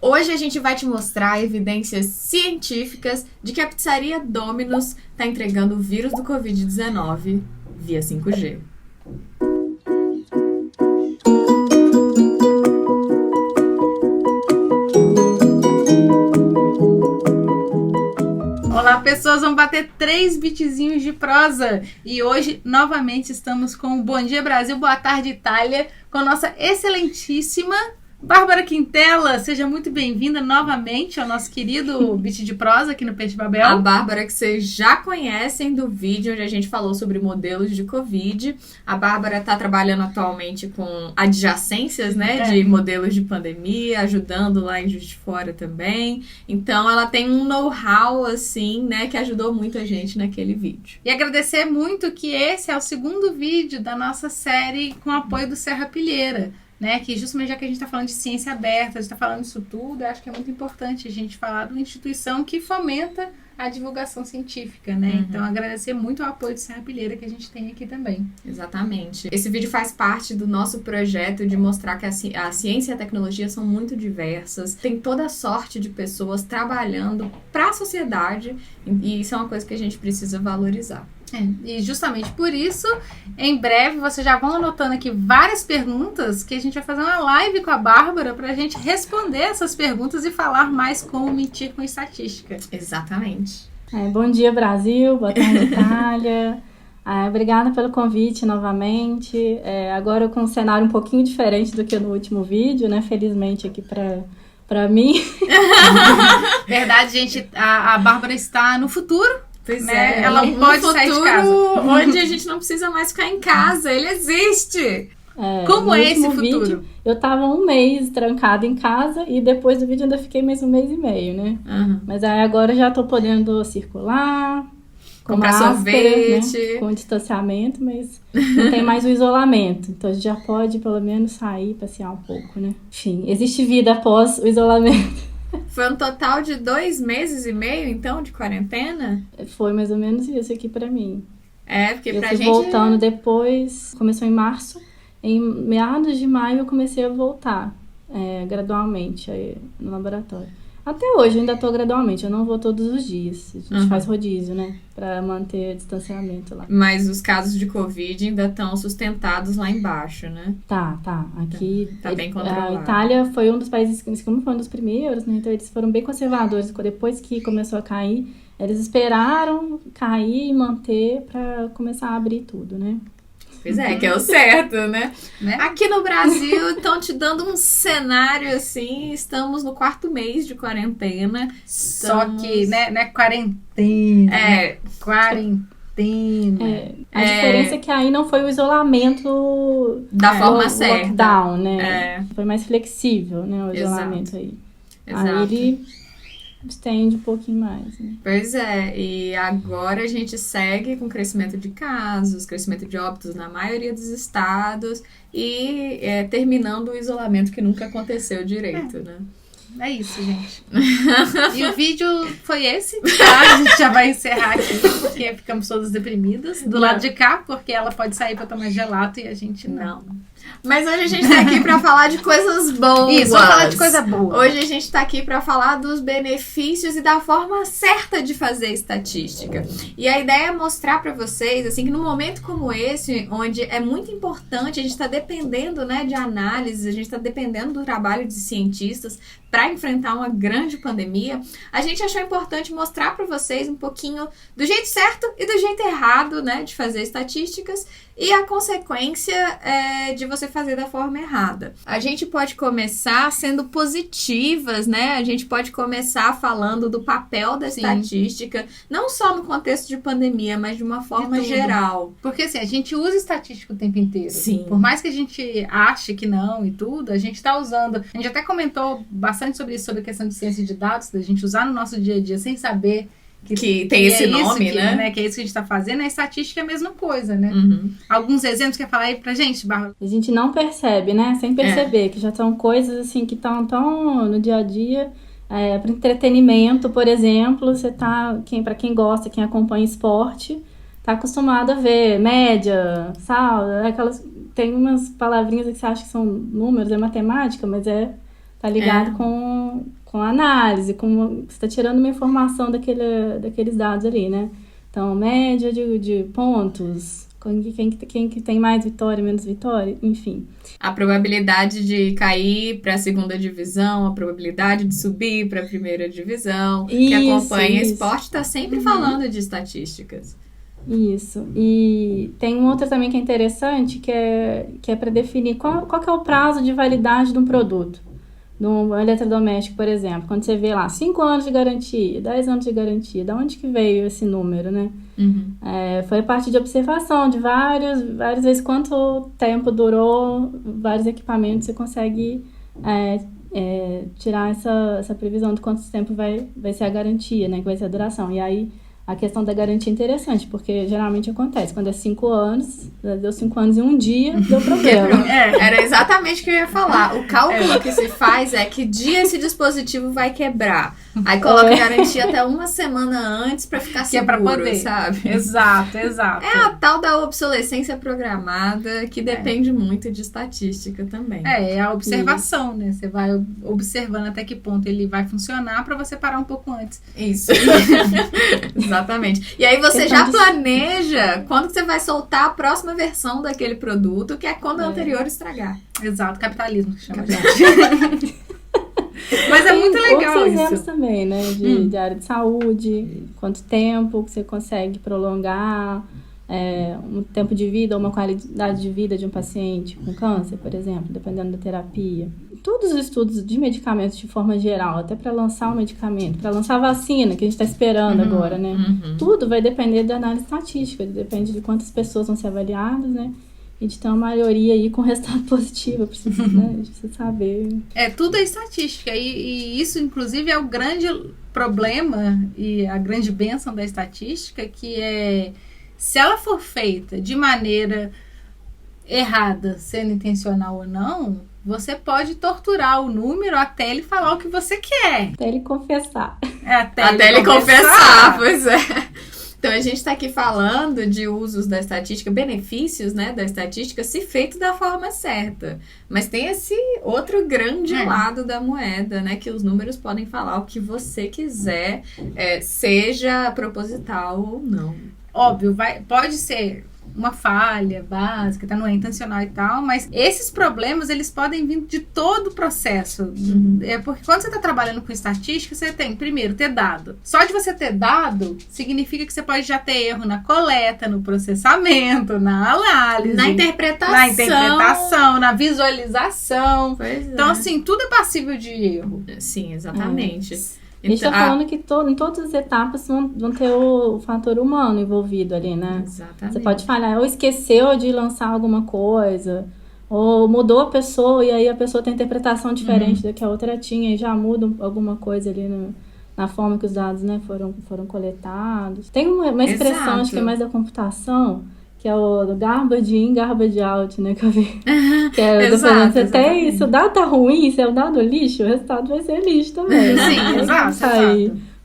Hoje a gente vai te mostrar evidências científicas de que a pizzaria Domino's está entregando o vírus do Covid-19 via 5G. Olá, pessoas, vamos bater 3 beatzinhos de prosa. E hoje, novamente, estamos com o Bom Dia Brasil, Boa Tarde Itália, com a nossa excelentíssima Bárbara Quintela. Seja muito bem-vinda novamente ao nosso querido Beat de Prosa aqui no Peixe Babel. A Bárbara que vocês já conhecem do vídeo onde a gente falou sobre modelos de Covid. A Bárbara está trabalhando atualmente com adjacências, né, de modelos de pandemia, ajudando lá em Juiz de Fora também. Então, ela tem um know-how, assim, né, que ajudou muito a gente naquele vídeo. E agradecer muito que esse é o segundo vídeo da nossa série com apoio do Serra Pilheira. Né, que justamente já que a gente está falando de ciência aberta, a gente está falando disso tudo, eu acho que é muito importante a gente falar de uma instituição que fomenta a divulgação científica, né? Então, agradecer muito o apoio do Serra Pilheira que a gente tem aqui também. Exatamente. Esse vídeo faz parte do nosso projeto de mostrar que a ciência e a tecnologia são muito diversas, tem toda sorte de pessoas trabalhando para a sociedade, e isso é uma coisa que a gente precisa valorizar. E justamente por isso, em breve, vocês já vão anotando aqui várias perguntas que a gente vai fazer uma live com a Bárbara para a gente responder essas perguntas e falar mais como mentir com estatística. Exatamente. Bom dia, Brasil. Boa tarde, Itália. Obrigada pelo convite novamente. Agora com um cenário um pouquinho diferente do que no último vídeo, né? Felizmente aqui para mim. Verdade, gente. A Bárbara está no futuro. Pois né? Ela pode sair de casa. Onde a gente não precisa mais ficar em casa. Ele existe. Como é esse futuro? Vídeo, eu tava um mês trancada em casa e depois do vídeo ainda fiquei mais um mês e meio, né? Mas aí agora já tô podendo circular, comprar sorvete, né? Com distanciamento, mas não tem mais o isolamento. Então a gente já pode pelo menos sair, passear um pouco, né? Enfim, existe vida após o isolamento. Foi um total de 2 meses e meio, então, de quarentena? Foi mais ou menos isso aqui pra mim. Porque eu pra fui gente... voltando depois, começou em março, em meados de maio eu comecei a voltar gradualmente no laboratório. Até hoje eu ainda tô gradualmente, eu não vou todos os dias. A gente faz rodízio, né? Pra manter distanciamento lá. Mas os casos de Covid ainda estão sustentados lá embaixo, né? Tá. Aqui tá bem controlado. A Itália foi um dos países, como foi um dos primeiros, né? Então eles foram bem conservadores. Depois que começou a cair, eles esperaram cair e manter pra começar a abrir tudo, né? Pois que é o certo, né? Aqui no Brasil estão te dando um cenário assim, estamos no 4º mês de quarentena. Só que, né, não é quarentena. Quarentena. A diferença é que aí não foi o isolamento da forma certa. Lockdown, né? Foi mais flexível, né, o isolamento aí. Exato. Aí ele estende um pouquinho mais, né? Pois e agora a gente segue com crescimento de casos, crescimento de óbitos na maioria dos estados e terminando o isolamento que nunca aconteceu direito, né? É isso, gente. E o vídeo foi esse, tá? A gente já vai encerrar aqui, porque ficamos todas deprimidas. Do lado de cá, porque ela pode sair pra tomar gelato e a gente não. Mas hoje a gente tá aqui pra falar de coisas boas. Isso, vamos falar de coisa boa. Hoje a gente tá aqui pra falar dos benefícios e da forma certa de fazer estatística. E a ideia é mostrar pra vocês, assim, que num momento como esse, onde é muito importante, a gente tá dependendo, né, de análises, a gente tá dependendo do trabalho de cientistas para enfrentar uma grande pandemia, a gente achou importante mostrar para vocês um pouquinho do jeito certo e do jeito errado, né, de fazer estatísticas e a consequência de você fazer da forma errada. A gente pode começar sendo positivas, né? A gente pode começar falando do papel da estatística, não só no contexto de pandemia, mas de uma forma geral. Porque assim, a gente usa estatística o tempo inteiro. Sim. Por mais que a gente ache que não e tudo, a gente está usando. A gente até comentou bastante sobre isso, sobre a questão de ciência de dados, da gente usar no nosso dia a dia sem saber que tem esse nome, né? Que é isso que a gente está fazendo. A estatística é a mesma coisa, né? Alguns exemplos que quer falar aí pra gente, Bárbara? A gente não percebe, né? Sem perceber, que já são coisas assim que estão tão no dia a dia. Para entretenimento, por exemplo, você tá, para quem gosta, quem acompanha esporte, tá acostumado a ver média, saldo, tem umas palavrinhas que você acha que são números, é matemática, mas tá ligado com com análise, você está tirando uma informação daqueles dados ali, né? Então, média de pontos, quem que tem mais vitória, menos vitória, enfim. A probabilidade de cair para a segunda divisão, a probabilidade de subir para a primeira divisão, que acompanha esporte, está sempre falando de estatísticas. Isso. E tem um outro também que é interessante, que é para definir qual que é o prazo de validade de um produto. De um eletrodoméstico, por exemplo. Quando você vê lá, 5 anos de garantia, 10 anos de garantia. Da onde que veio esse número, né? Foi a partir de observação de várias vezes quanto tempo durou, vários equipamentos, você consegue tirar essa previsão de quanto tempo vai ser a garantia, né? Que vai ser a duração. E aí, a questão da garantia é interessante, porque geralmente acontece, quando é 5 anos, deu 5 anos e um dia, deu problema. Era exatamente o que eu ia falar. O cálculo que se faz é que dia esse dispositivo vai quebrar. Aí coloca garantia até uma semana antes pra ficar seguro, pra poder. Sabe? Exato. É a tal da obsolescência programada, que depende muito de estatística também. É a observação, né? Você vai observando até que ponto ele vai funcionar pra você parar um pouco antes. Isso. Exatamente. E aí você já planeja quando que você vai soltar a próxima versão daquele produto, que é quando o anterior estragar. Exato, capitalismo que chama de. Mas é muito legal outros isso. exemplos também, né? De área de saúde, quanto tempo que você consegue prolongar um tempo de vida ou uma qualidade de vida de um paciente com câncer, por exemplo, dependendo da terapia. Todos os estudos de medicamentos de forma geral, até para lançar um medicamento, para lançar a vacina que a gente está esperando agora, né? Tudo vai depender da análise estatística, depende de quantas pessoas vão ser avaliadas, né? A gente tem uma maioria aí com resultado positivo, precisa, né? A gente precisa saber. Tudo é estatística e isso, inclusive, é o grande problema e a grande bênção da estatística, que é, se ela for feita de maneira errada, sendo intencional ou não, você pode torturar o número até ele falar o que você quer. Até ele confessar. Até ele confessar, pois é. Então, a gente está aqui falando de usos da estatística, benefícios, né, da estatística, se feito da forma certa. Mas tem esse outro grande lado da moeda, né, que os números podem falar o que você quiser, seja proposital ou não. Óbvio, pode ser uma falha básica, não é intencional e tal, mas esses problemas, eles podem vir de todo o processo. Porque quando você está trabalhando com estatística, você tem, primeiro, ter dado. Só de você ter dado, significa que você pode já ter erro na coleta, no processamento, na análise, na interpretação, na visualização. Pois então, assim, tudo é passível de erro. Sim, exatamente. A gente está falando que em todas as etapas vão ter o fator humano envolvido ali, né? Exatamente. Você pode falhar, ou esqueceu de lançar alguma coisa, ou mudou a pessoa e aí a pessoa tem interpretação diferente da que a outra tinha e já muda alguma coisa ali na forma que os dados, né, foram coletados. Tem uma expressão, acho que é mais da computação, que é o do garbage in, garbage out, né, que eu vi. Que é você tem isso, o dado tá ruim, se é o dado lixo, o resultado vai ser lixo também. Sim, exato.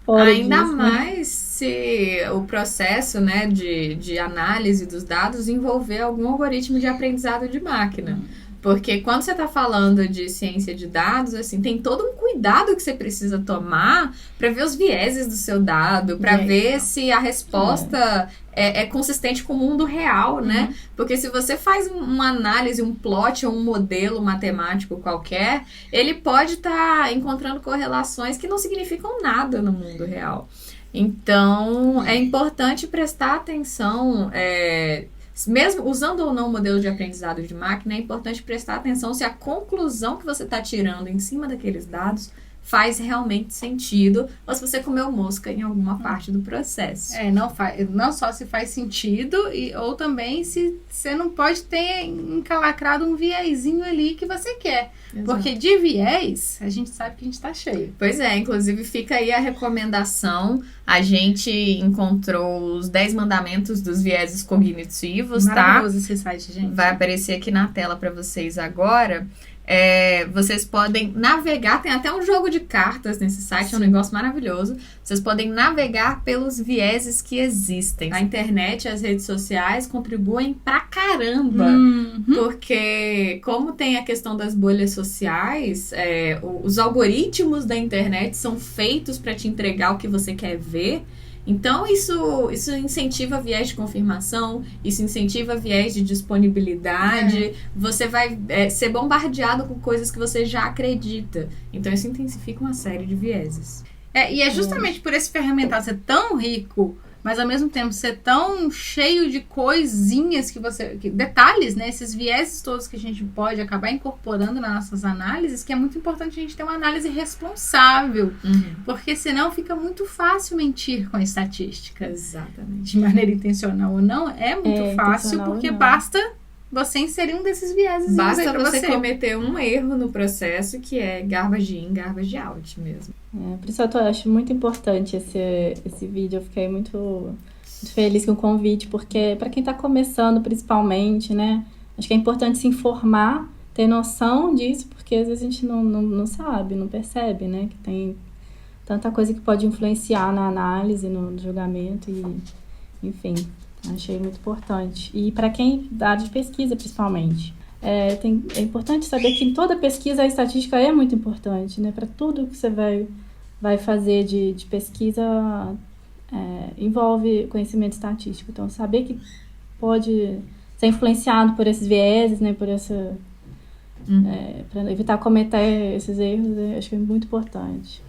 Ainda mais se o processo, né, de análise dos dados envolver algum algoritmo de aprendizado de máquina. Porque quando você está falando de ciência de dados, assim, tem todo um cuidado que você precisa tomar para ver os vieses do seu dado, para ver se a resposta é consistente com o mundo real, né? Porque se você faz uma análise, um plot ou um modelo matemático qualquer, ele pode estar encontrando correlações que não significam nada no mundo real. Então, é importante prestar atenção, mesmo usando ou não o modelo de aprendizado de máquina, é importante prestar atenção se a conclusão que você está tirando em cima daqueles dados faz realmente sentido, ou se você comeu mosca em alguma parte do processo. Não só se faz sentido, ou também se você não pode ter encalacrado um viezinho ali que você quer. Exato. Porque de viés, a gente sabe que a gente tá cheio. Pois é, inclusive fica aí a recomendação. A gente encontrou os 10 mandamentos dos vieses cognitivos, maravilhoso esse site, gente. Vai aparecer aqui na tela para vocês agora. Vocês podem navegar, tem até um jogo de cartas nesse site, é um negócio maravilhoso. Vocês podem navegar pelos vieses que existem. A internet e as redes sociais contribuem pra caramba, porque como tem a questão das bolhas sociais, os algoritmos da internet são feitos pra te entregar o que você quer ver. Então, isso incentiva viés de confirmação, isso incentiva viés de disponibilidade. Você vai ser bombardeado com coisas que você já acredita. Então, isso intensifica uma série de vieses. E é justamente por esse ferramental ser tão rico, mas ao mesmo tempo ser tão cheio de coisinhas detalhes, né? Esses vieses todos que a gente pode acabar incorporando nas nossas análises, que é muito importante a gente ter uma análise responsável, porque senão fica muito fácil mentir com a estatística. Exatamente. De maneira intencional ou não, é muito fácil, porque basta você inserir um desses vieses. Basta você cometer um erro no processo, que é garbage in, garbage out mesmo. Por isso eu acho muito importante esse vídeo. Eu fiquei muito feliz com o convite, porque para quem está começando principalmente, né? Acho que é importante se informar, ter noção disso, porque às vezes a gente não sabe, não percebe, né? Que tem tanta coisa que pode influenciar na análise, no julgamento e, enfim... Achei muito importante. E para quem da área de pesquisa, principalmente. É importante saber que em toda pesquisa a estatística é muito importante, né? Para tudo que você vai fazer de pesquisa envolve conhecimento estatístico. Então, saber que pode ser influenciado por esses vieses, né? Por essa... para evitar cometer esses erros, acho que é muito importante.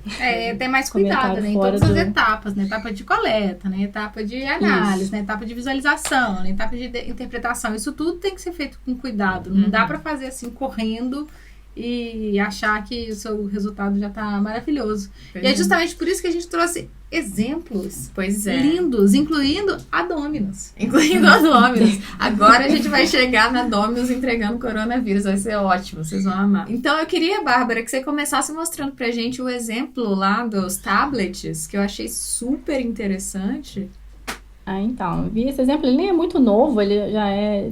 Ter mais cuidado, né? Em todas as etapas, na etapa de coleta, na etapa de análise, na etapa de visualização, na etapa de interpretação. Isso tudo tem que ser feito com cuidado. Não dá para fazer assim, correndo e achar que o seu resultado já está maravilhoso. E é justamente por isso que a gente trouxe exemplos lindos, incluindo a Dominus. Agora a gente vai chegar na Dominus entregando coronavírus. Vai ser ótimo, vocês vão amar. Então eu queria, Bárbara, que você começasse mostrando pra gente o exemplo lá dos tablets, que eu achei super interessante. Então, eu vi esse exemplo. Ele nem é muito novo, ele já é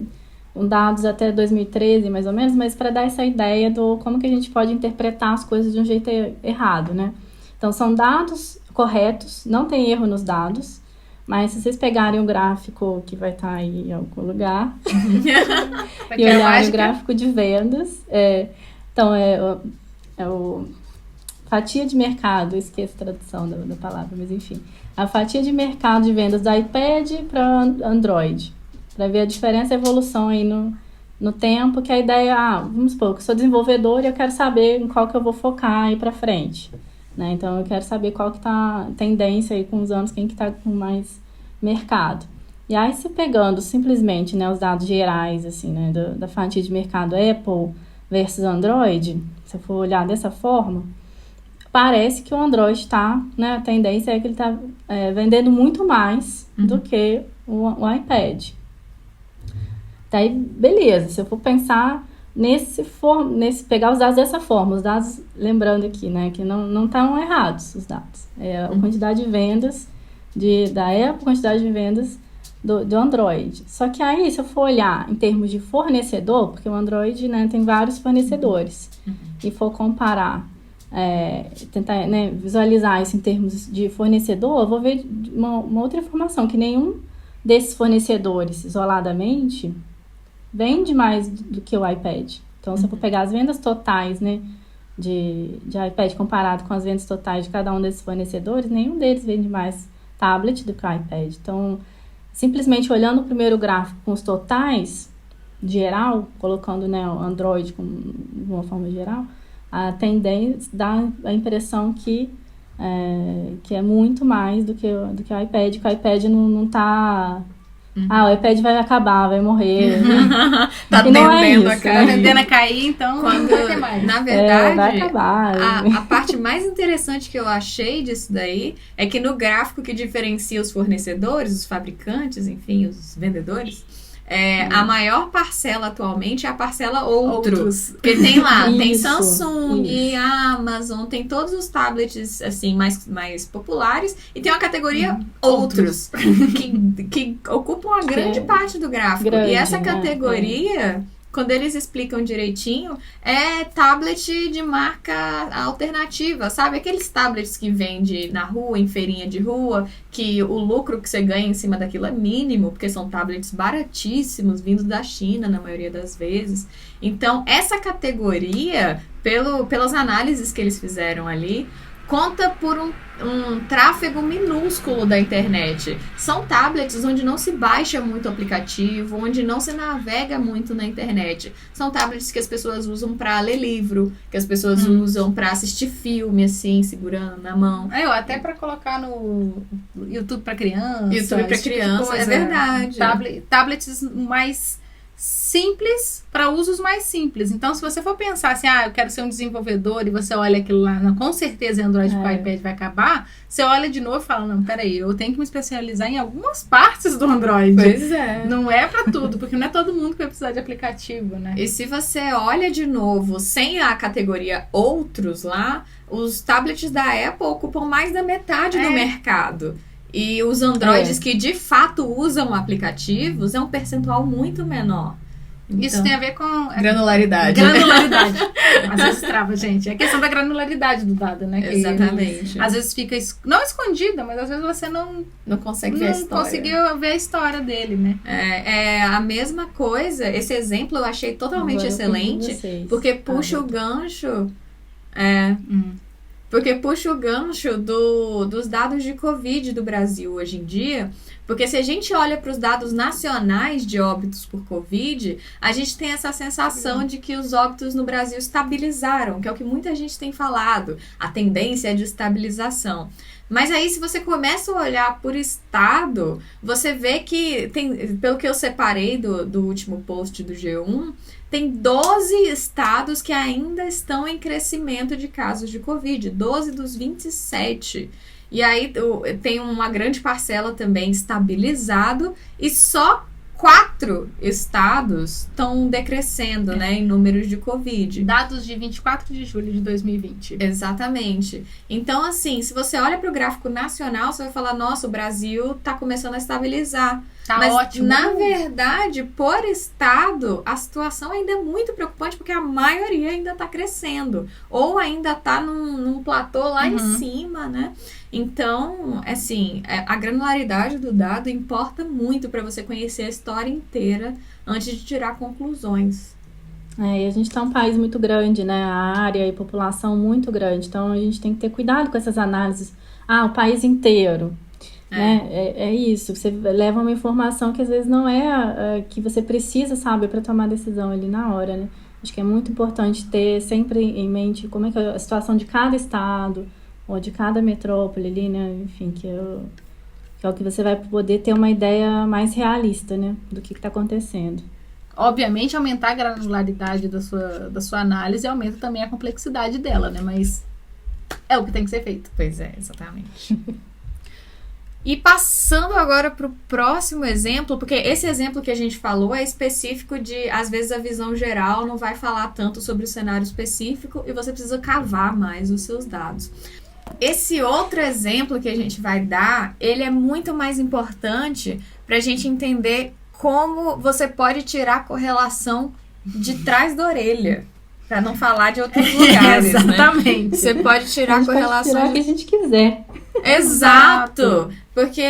dados até 2013, mais ou menos, mas para dar essa ideia do como que a gente pode interpretar as coisas de um jeito errado, né? Então, são dados corretos, não tem erro nos dados, mas se vocês pegarem o gráfico que vai estar aí em algum lugar e olharem o gráfico de vendas, então é o fatia de mercado, esqueço a tradução da palavra, mas enfim, a fatia de mercado de vendas da iPad para Android, para ver a diferença e a evolução aí no tempo, que a ideia vamos supor, que eu sou desenvolvedor e eu quero saber em qual que eu vou focar aí para frente, né? Então, eu quero saber qual que tá a tendência aí com os anos, quem que tá com mais mercado. E aí, se pegando simplesmente, né, os dados gerais, assim, né, da fatia de mercado Apple versus Android, se eu for olhar dessa forma, parece que o Android está, né, a tendência é que ele está vendendo muito mais do que o iPad. Daí, beleza, se eu for pensar pegar os dados dessa forma, os dados, lembrando aqui, né, que não estão errados os dados. A quantidade de vendas da Apple, quantidade de vendas do Android. Só que aí, se eu for olhar em termos de fornecedor, porque o Android, né, tem vários fornecedores, e for comparar, tentar, né, visualizar isso em termos de fornecedor, eu vou ver uma outra informação, que nenhum desses fornecedores, isoladamente, vende mais do que o iPad. Então, se eu for pegar as vendas totais, né, de iPad comparado com as vendas totais de cada um desses fornecedores, nenhum deles vende mais tablet do que o iPad. Então, simplesmente olhando o primeiro gráfico com os totais, geral, colocando, né, o Android de uma forma geral, a tendência dá a impressão que é muito mais do que o iPad, que o iPad não está... o iPad vai acabar, vai morrer. Tá tendendo a cair. Tá tendendo a cair, então não vai ter mais. Na verdade, vai acabar. A parte mais interessante que eu achei disso daí é que no gráfico que diferencia os fornecedores, os fabricantes, enfim, os vendedores, a maior parcela atualmente é a parcela outros. Porque tem lá, tem Samsung, Amazon, tem todos os tablets assim, mais populares, e tem uma categoria outros, que ocupam uma grande parte do gráfico. E essa categoria quando eles explicam direitinho, é tablet de marca alternativa, sabe? Aqueles tablets que vende na rua, em feirinha de rua, que o lucro que você ganha em cima daquilo é mínimo, porque são tablets baratíssimos, vindos da China, na maioria das vezes. Então, essa categoria, pelas análises que eles fizeram ali, conta por um tráfego minúsculo da internet. São tablets onde não se baixa muito aplicativo, onde não se navega muito na internet. São tablets que as pessoas usam para ler livro, que as pessoas usam para assistir filme, assim, segurando na mão. Ou até para colocar no YouTube para criança. YouTube para criança, é verdade. Tablets mais simples para usos mais simples. Então, se você for pensar assim, eu quero ser um desenvolvedor e você olha aquilo lá, não, com certeza Android com iPad vai acabar, você olha de novo e fala, não, peraí, eu tenho que me especializar em algumas partes do Android. Pois é. Não é para tudo, porque não é todo mundo que vai precisar de aplicativo, né? E se você olha de novo, sem a categoria outros lá, os tablets da Apple ocupam mais da metade do mercado. E os Androids que de fato usam aplicativos é um percentual muito menor. Então, isso tem a ver com... Granularidade. Granularidade. Às vezes trava, gente. É a questão da granularidade do dado, né? Que exatamente. Às vezes fica... Não escondida, mas às vezes você não consegue ver a história. Não conseguiu ver a história dele, né? É a mesma coisa. Esse exemplo eu achei totalmente excelente. Porque puxa o gancho... Porque puxa o gancho dos dados de Covid do Brasil hoje em dia. Porque se a gente olha para os dados nacionais de óbitos por Covid, a gente tem essa sensação de que os óbitos no Brasil estabilizaram, que é o que muita gente tem falado. A tendência é de estabilização. Mas aí, se você começa a olhar por estado, você vê que, pelo que eu separei do último post do G1, tem 12 estados que ainda estão em crescimento de casos de Covid, 12 dos 27. E aí tem uma grande parcela também estabilizado e só 4 estados estão decrescendo, né, em números de Covid. Dados de 24 de julho de 2020. Exatamente. Então, assim, se você olha para o gráfico nacional, você vai falar, nossa, o Brasil está começando a estabilizar. Mas, ótimo. Na verdade, por estado, a situação ainda é muito preocupante porque a maioria ainda está crescendo. Ou ainda está num platô lá em cima, né? Então, assim, a granularidade do dado importa muito para você conhecer a história inteira antes de tirar conclusões. E a gente tá um país muito grande, né? A área e população muito grande. Então, a gente tem que ter cuidado com essas análises. O país inteiro. Né? É isso, você leva uma informação que às vezes não é que você precisa saber para tomar decisão ali na hora, né? Acho que é muito importante ter sempre em mente como é que é a situação de cada estado ou de cada metrópole ali, né? Enfim, que é o que você vai poder ter uma ideia mais realista, né? Do que está acontecendo. Obviamente, aumentar a granularidade da sua análise aumenta também a complexidade dela, né? Mas é o que tem que ser feito. Pois é, exatamente. E passando agora para o próximo exemplo, porque esse exemplo que a gente falou é específico de, às vezes, a visão geral não vai falar tanto sobre o cenário específico e você precisa cavar mais os seus dados. Esse outro exemplo que a gente vai dar, ele é muito mais importante para a gente entender como você pode tirar correlação de trás da orelha. Para não falar de outros lugares, exatamente. Né? Você pode tirar correlação... Pode tirar o que a gente quiser. Exato! Porque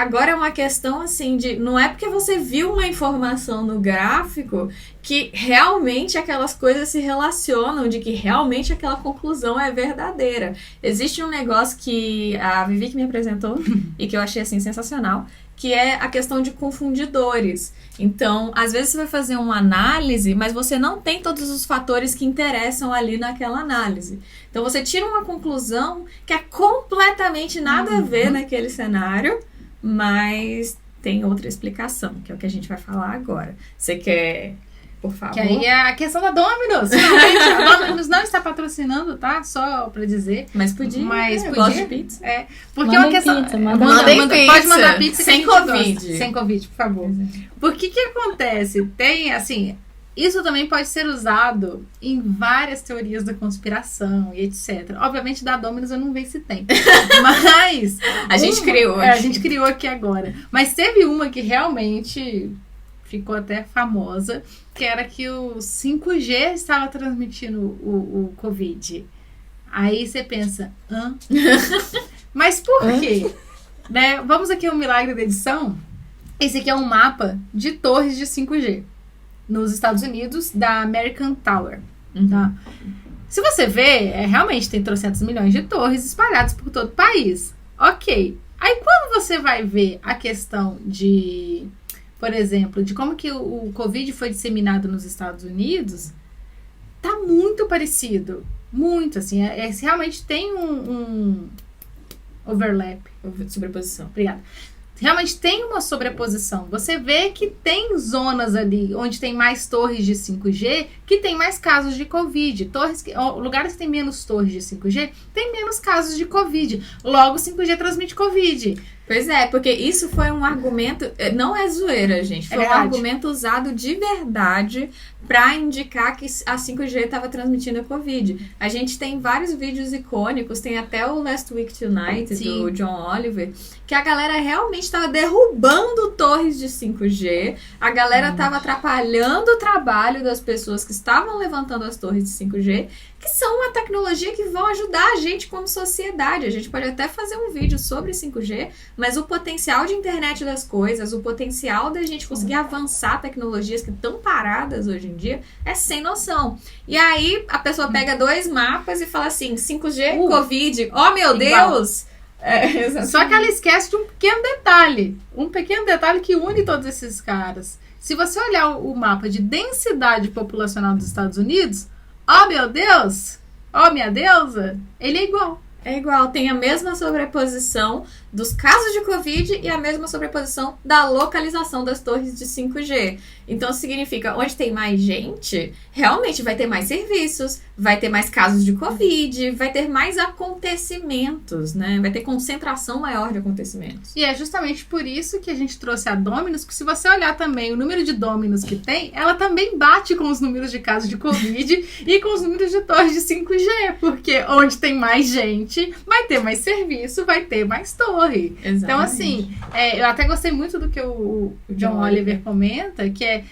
agora é uma questão assim de... Não é porque você viu uma informação no gráfico que realmente aquelas coisas se relacionam, de que realmente aquela conclusão é verdadeira. Existe um negócio que a Vivi que me apresentou e que eu achei assim sensacional, que é a questão de confundidores. Então, às vezes você vai fazer uma análise, mas você não tem todos os fatores que interessam ali naquela análise. Então, você tira uma conclusão que é completamente nada a ver naquele cenário, mas tem outra explicação, que é o que a gente vai falar agora. Você quer... Por favor. Que aí é a questão da Domino's. Finalmente, a Domino's não está patrocinando, tá? Só pra dizer. Mas podia. Mas podia. Gosto de pizza. Porque é uma questão... Pizza, pizza. Pode mandar pizza sem Covid. Sem Covid, por favor. Porque que acontece? Tem, assim... Isso também pode ser usado em várias teorias da conspiração e etc. Obviamente, da Domino's eu não sei se tem. Mas... a gente criou aqui. A gente criou aqui agora. Mas teve uma que realmente ficou até famosa, que era que o 5G estava transmitindo o Covid. Aí você pensa, hã? Mas por quê? Né? Vamos aqui ao milagre da edição. Esse aqui é um mapa de torres de 5G nos Estados Unidos, da American Tower. Tá? Se você ver, realmente tem 300 milhões de torres espalhadas por todo o país. Ok. Aí quando você vai ver a questão de, por exemplo, de como que o Covid foi disseminado nos Estados Unidos, tá muito parecido. Muito, assim. Realmente tem um overlap. Sobreposição. Obrigada. Realmente tem uma sobreposição. Você vê que tem zonas ali onde tem mais torres de 5G que tem mais casos de Covid. Lugares que tem menos torres de 5G tem menos casos de Covid. Logo, 5G transmite Covid. Pois é, porque isso foi um argumento, não é zoeira, gente, foi um argumento usado de verdade para indicar que a 5G estava transmitindo a Covid. A gente tem vários vídeos icônicos, tem até o Last Week Tonight, Sim, do John Oliver, que a galera realmente estava derrubando torres de 5G, a galera estava atrapalhando o trabalho das pessoas que estavam levantando as torres de 5G, que são uma tecnologia que vão ajudar a gente como sociedade. A gente pode até fazer um vídeo sobre 5G, mas o potencial de internet das coisas, o potencial da gente conseguir avançar tecnologias que estão paradas hoje em dia, é sem noção. E aí a pessoa pega 2 mapas e fala assim, 5G, Covid, oh meu Deus! Só que ela esquece de um pequeno detalhe que une todos esses caras. Se você olhar o mapa de densidade populacional dos Estados Unidos, oh meu Deus, oh minha deusa, ele é igual. É igual, tem a mesma sobreposição dos casos de Covid e a mesma sobreposição da localização das torres de 5G. Então, significa, onde tem mais gente, realmente vai ter mais serviços, vai ter mais casos de Covid, vai ter mais acontecimentos, né? Vai ter concentração maior de acontecimentos. E é justamente por isso que a gente trouxe a Dominus, que se você olhar também o número de Dominus que tem, ela também bate com os números de casos de Covid e com os números de torres de 5G, porque onde tem mais gente, vai ter mais serviço, vai ter mais torre. Exatamente. Então, assim, eu até gostei muito do que o John Oliver comenta, que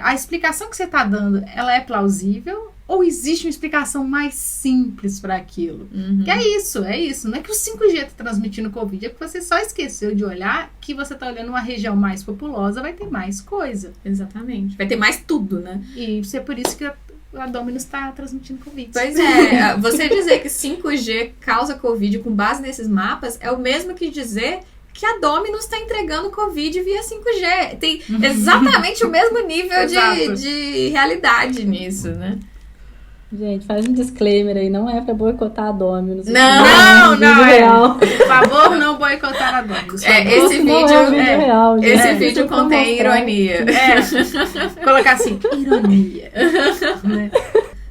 a explicação que você está dando, ela é plausível ou existe uma explicação mais simples para aquilo? Que é isso. Não é que o 5G está transmitindo Covid, é que você só esqueceu de olhar que você está olhando uma região mais populosa, vai ter mais coisa. Exatamente. Vai ter mais tudo, né? E isso é por isso que a Dominus está transmitindo Covid. Pois é, você dizer que 5G causa Covid com base nesses mapas é o mesmo que dizer que a Dominus está entregando Covid via 5G. Tem exatamente o mesmo nível de realidade nisso, né? Gente, faz um disclaimer aí, não é pra boicotar a Dominus. Não. Por favor, não boicotar a Dominus. Esse vídeo contém ironia. Colocar assim, ironia. Né?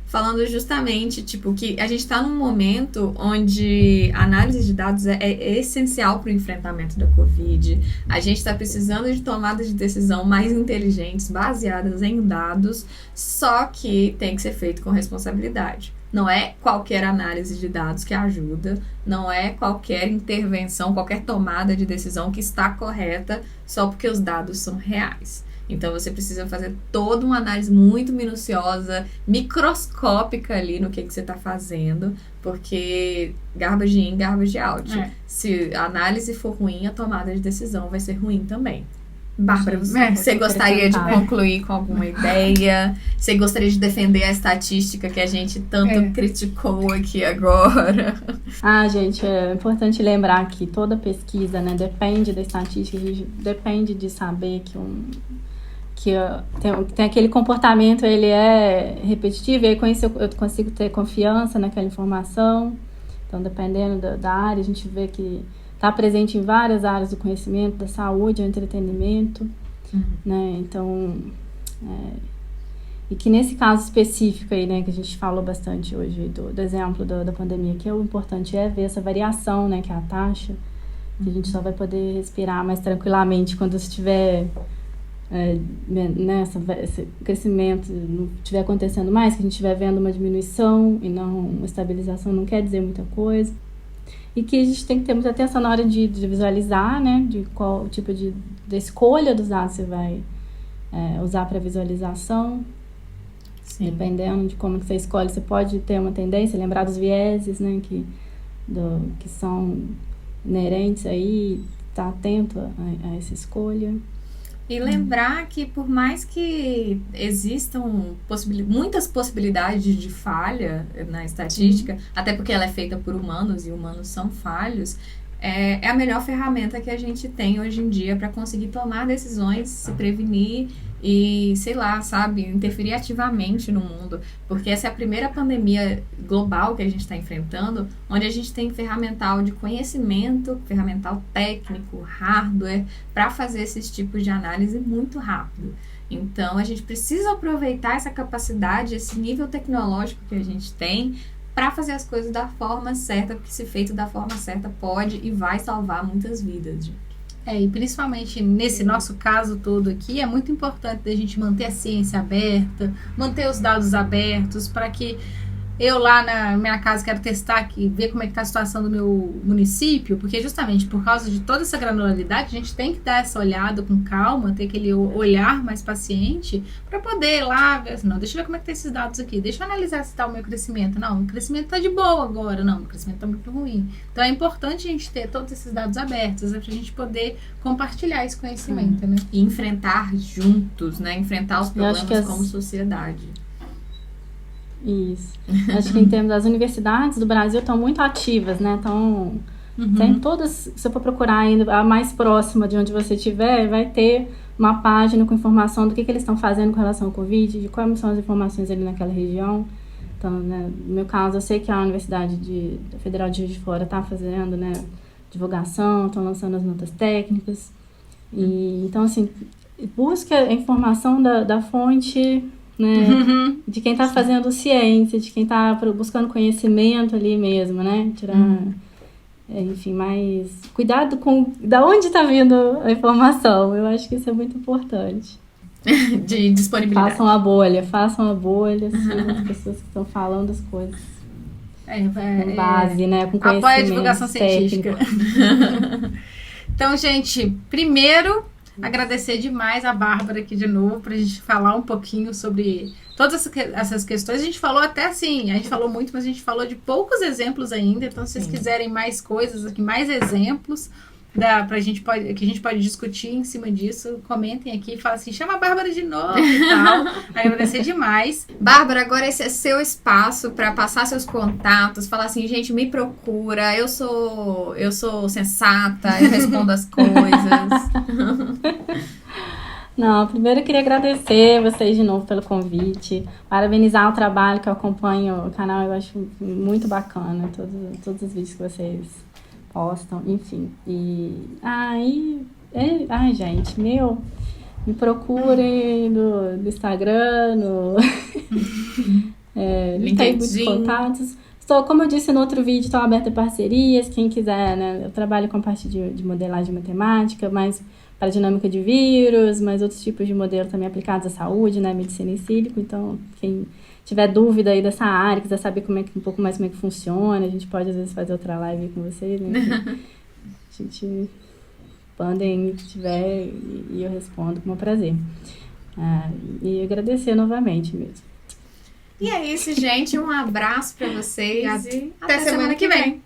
Falando justamente, tipo, que a gente tá num momento onde a análise de dados é essencial para o enfrentamento da Covid. A gente tá precisando de tomadas de decisão mais inteligentes, baseadas em dados, só que tem que ser feito com responsabilidade. Não é qualquer análise de dados que ajuda, não é qualquer intervenção, qualquer tomada de decisão que está correta só porque os dados são reais. Então, você precisa fazer toda uma análise muito minuciosa, microscópica ali no que você está fazendo, porque garbage in, garbage out. Se a análise for ruim, a tomada de decisão vai ser ruim também. Bárbara, você gostaria de concluir com alguma ideia? Você gostaria de defender a estatística que a gente tanto criticou aqui agora? Gente, é importante lembrar que toda pesquisa, né, depende da estatística, a gente depende de saber que tem aquele comportamento, ele é repetitivo, e aí com isso eu consigo ter confiança naquela informação. Então, dependendo da área, a gente vê que está presente em várias áreas do conhecimento, da saúde, do entretenimento, né? Então, e que nesse caso específico aí, né, que a gente falou bastante hoje, do exemplo da pandemia, que o importante é ver essa variação, né, que é a taxa, que a gente só vai poder respirar mais tranquilamente quando estiver esse crescimento não estiver acontecendo mais, que a gente estiver vendo uma diminuição e não uma estabilização, não quer dizer muita coisa. E que a gente tem que ter muita atenção na hora de visualizar, né, de qual tipo de escolha dos dados você vai usar para visualização. Sim. Dependendo de como que você escolhe, você pode ter uma tendência, lembrar dos vieses, né, que são inerentes aí, estar atento a essa escolha. E lembrar que por mais que existam muitas possibilidades de falha na estatística, até porque ela é feita por humanos e humanos são falhos, é a melhor ferramenta que a gente tem hoje em dia para conseguir tomar decisões, se prevenir e, sei lá, sabe, interferir ativamente no mundo. Porque essa é a primeira pandemia global que a gente está enfrentando, onde a gente tem ferramental de conhecimento, ferramental técnico, hardware, para fazer esses tipos de análise muito rápido. Então, a gente precisa aproveitar essa capacidade, esse nível tecnológico que a gente tem, para fazer as coisas da forma certa, porque se feito da forma certa pode e vai salvar muitas vidas, gente. E principalmente nesse nosso caso todo aqui, é muito importante a gente manter a ciência aberta, manter os dados abertos, para que eu lá na minha casa quero testar aqui, ver como é que está a situação do meu município, porque justamente por causa de toda essa granularidade, a gente tem que dar essa olhada com calma, ter aquele olhar mais paciente, para poder ir lá ver, assim, não, deixa eu ver como é que tá esses dados aqui, deixa eu analisar se está o meu crescimento. Não, o crescimento está de boa agora, não, o crescimento está muito ruim. Então é importante a gente ter todos esses dados abertos, para a gente poder compartilhar esse conhecimento, né? E enfrentar juntos, né? Enfrentar os problemas como sociedade. Isso. Acho que em termos das universidades do Brasil estão muito ativas, né? Tem todas, se eu for procurar ainda a mais próxima de onde você estiver, vai ter uma página com informação do que eles estão fazendo com relação ao Covid, de quais são as informações ali naquela região. Então, né, no meu caso, eu sei que a Universidade Federal de Juiz de Fora está fazendo, né, divulgação, estão lançando as notas técnicas. E, então, assim, busque a informação da fonte, né? De quem está fazendo ciência, de quem está buscando conhecimento ali mesmo, né? Tirar, enfim, mais cuidado com da onde está vindo a informação. Eu acho que isso é muito importante. De disponibilidade. Façam a bolha, sigam as pessoas que estão falando as coisas. Com base, né? Com conhecimento. Apoia a divulgação científica. Então, gente, primeiro, agradecer demais a Bárbara aqui de novo, pra gente falar um pouquinho sobre todas essas questões. A gente falou até assim, a gente falou muito, mas a gente falou de poucos exemplos ainda. Então, se vocês quiserem mais coisas aqui, mais exemplos que a gente pode discutir em cima disso, comentem aqui e falem assim, chama a Bárbara de novo e tal. Agradecer demais. Bárbara, agora esse é seu espaço para passar seus contatos, falar assim, gente, me procura, eu sou sensata, eu respondo as coisas. Não, primeiro eu queria agradecer vocês de novo pelo convite, parabenizar o trabalho que eu acompanho o canal, eu acho muito bacana, todos os vídeos que vocês postam, enfim. Gente, me procurem no Instagram, tem muitos contatos. Como eu disse no outro vídeo, estou aberta a parcerias, quem quiser, né? Eu trabalho com a parte de modelagem matemática, mas para dinâmica de vírus, mas outros tipos de modelo também aplicados à saúde, né? Medicina em sílico, então quem tiver dúvida aí dessa área, quiser saber um pouco mais como é que funciona, a gente pode às vezes fazer outra live com vocês, né? A gente mandem o que tiver e eu respondo com o prazer. E agradecer novamente mesmo. E é isso, gente. Um abraço para vocês e até semana que vem.